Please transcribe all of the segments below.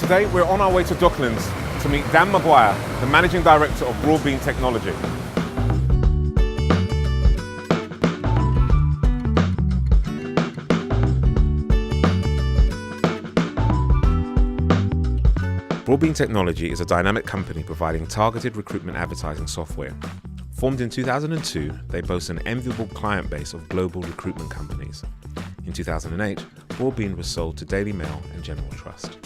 Today we're on our way to Docklands to meet Dan McGuire, the Managing Director of Broadbean Technology. Broadbean Technology is a dynamic company providing targeted recruitment advertising software. Formed in 2002, they boast an enviable client base of global recruitment companies. In 2008, Broadbean was sold to Daily Mail and General Trust.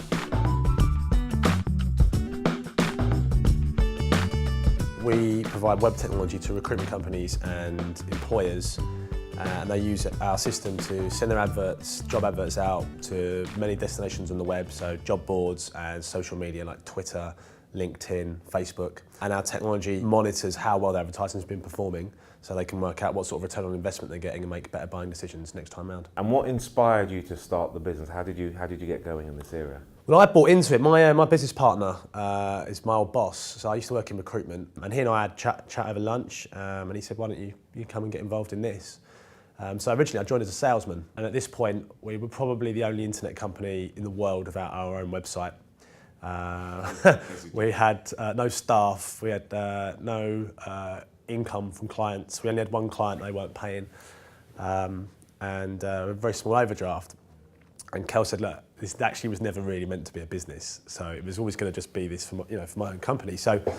We provide web technology to recruitment companies and employers, and they use our system to send their job adverts out to many destinations on the web, so job boards and social media like Twitter, LinkedIn, Facebook. And our technology monitors how well their advertising has been performing, so they can work out what sort of return on investment they're getting and make better buying decisions next time round. And what inspired you to start the business? How did you get going in this area? Well, I bought into it. My business partner is my old boss, so I used to work in recruitment, and he and I had chat over lunch, and he said, why don't you come and get involved in this? So originally I joined as a salesman, and at this point we were probably the only internet company in the world without our own website. We had no staff, we had no income from clients. We only had one client they weren't paying, and a very small overdraft. And Kel said, look, this actually was never really meant to be a business, so it was always going to just be this for my own company. So I think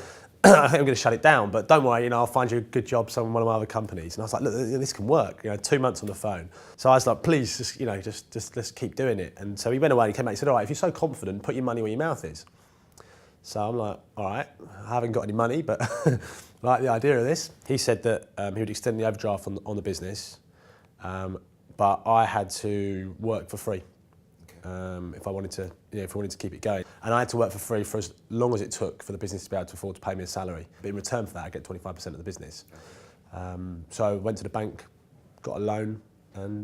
I'm going to shut it down, but don't worry, I'll find you a good job in one of my other companies. And I was like, look, this can work. 2 months on the phone. So I was like, please, just let's keep doing it. And so he went away and he came back and said, all right, if you're so confident, put your money where your mouth is. So I'm like, all right, I haven't got any money, but I like the idea of this. He said that he would extend the overdraft on the business, but I had to work for free. If I wanted to keep it going. And I had to work for free for as long as it took for the business to be able to afford to pay me a salary. But in return for that, I get 25% of the business. So I went to the bank, got a loan, and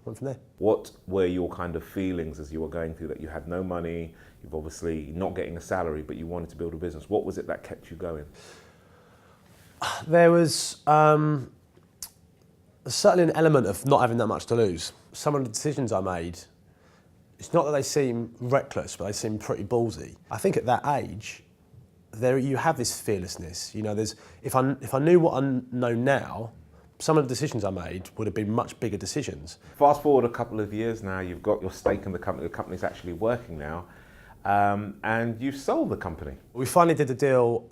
went from there. What were your kind of feelings as you were going through that? You had no money, you've obviously not getting a salary, but you wanted to build a business. What was it that kept you going? There was certainly an element of not having that much to lose. Some of the decisions I made, it's not that they seem reckless, but they seem pretty ballsy. I think at that age, you have this fearlessness. If I knew what I know now, some of the decisions I made would have been much bigger decisions. Fast forward a couple of years now, you've got your stake in the company's actually working now, and you've sold the company. We finally did the deal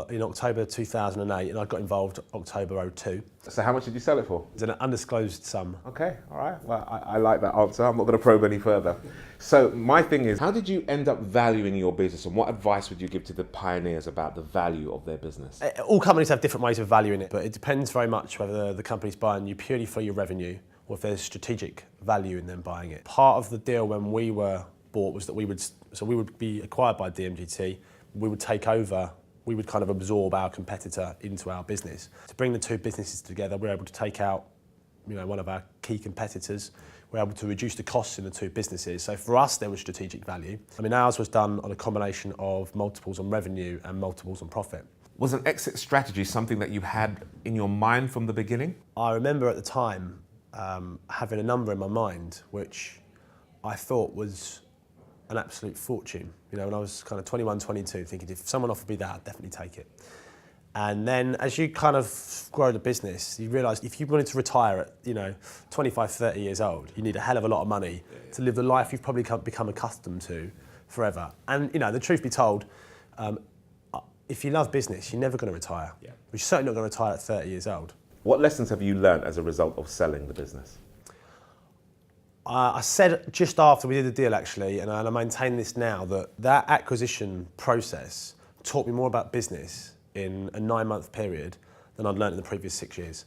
in October 2008, and I got involved October 2002. So how much did you sell it for? It's an undisclosed sum. Okay, all right. Well, I like that answer. I'm not going to probe any further. So my thing is, how did you end up valuing your business, and what advice would you give to the pioneers about the value of their business? All companies have different ways of valuing it, but it depends very much whether the company's buying you purely for your revenue or if there's strategic value in them buying it. Part of the deal when we were bought was that we would be acquired by DMGT, we would take over, we would kind of absorb our competitor into our business. To bring the two businesses together, we're able to take out one of our key competitors, we're able to reduce the costs in the two businesses. So for us, there was strategic value. Ours was done on a combination of multiples on revenue and multiples on profit. Was an exit strategy something that you had in your mind from the beginning? I remember at the time having a number in my mind, which I thought was an absolute fortune. When I was kind of 21, 22, thinking if someone offered me that, I'd definitely take it. And then as you kind of grow the business, you realise if you wanted to retire at 25, 30 years old, you need a hell of a lot of money to live the life you've probably become accustomed to forever. And the truth be told, if you love business, you're never going to retire. Yeah. You're certainly not going to retire at 30 years old. What lessons have you learned as a result of selling the business? I said just after we did the deal actually, and I maintain this now, that acquisition process taught me more about business in a 9-month period than I'd learned in the previous 6 years.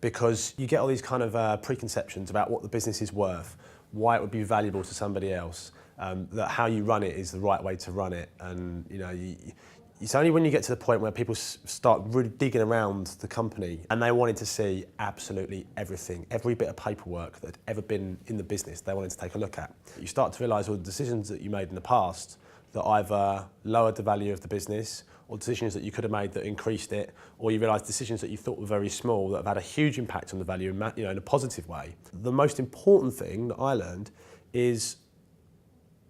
Because you get all these kind of preconceptions about what the business is worth, why it would be valuable to somebody else, that how you run it is the right way to run it, and it's only when you get to the point where people start really digging around the company and they wanted to see absolutely everything, every bit of paperwork that had ever been in the business, they wanted to take a look at. You start to realise all the decisions that you made in the past that either lowered the value of the business, or decisions that you could have made that increased it, or you realise decisions that you thought were very small that have had a huge impact on the value in a positive way. The most important thing that I learned is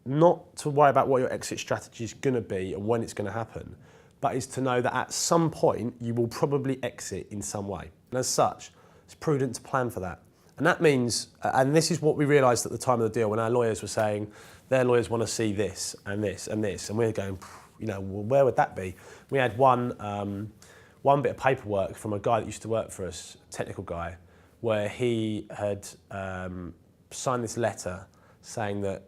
not to worry about what your exit strategy is going to be and when it's going to happen, but is to know that at some point you will probably exit in some way. And as such, it's prudent to plan for that. And that means, and this is what we realised at the time of the deal when our lawyers were saying their lawyers want to see this and this and this, and we were going, well, where would that be? We had one bit of paperwork from a guy that used to work for us, a technical guy, where he had signed this letter saying that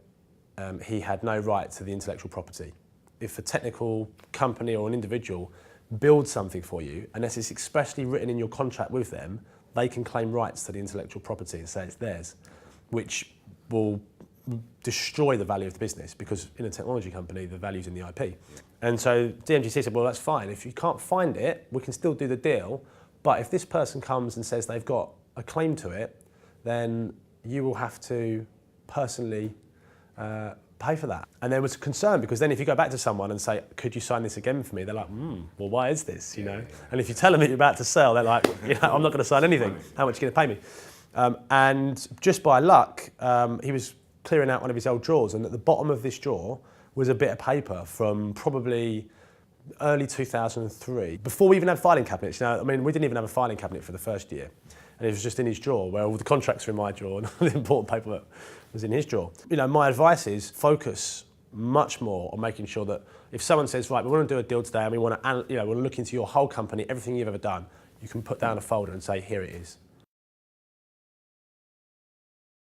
he had no right to the intellectual property. If a technical company or an individual builds something for you, unless it's expressly written in your contract with them, they can claim rights to the intellectual property and say it's theirs, which will destroy the value of the business, because in a technology company, the value's in the IP. And so DMGC said, well, that's fine. If you can't find it, we can still do the deal. But if this person comes and says they've got a claim to it, then you will have to personally pay for that. And there was a concern, because then if you go back to someone and say, could you sign this again for me? They're like, well, why is this, And if you tell them that you're about to sell, they're like, I'm not going to sign anything. How much are you going to pay me? And just by luck, he was clearing out one of his old drawers, and at the bottom of this drawer was a bit of paper from probably early 2003, before we even had filing cabinets. We didn't even have a filing cabinet for the first year. And it was just in his drawer, where all the contracts were in my drawer and all the important paperwork was in his drawer. My advice is focus much more on making sure that if someone says, right, we want to do a deal today and we want to look into your whole company, everything you've ever done, you can put down a folder and say, here it is.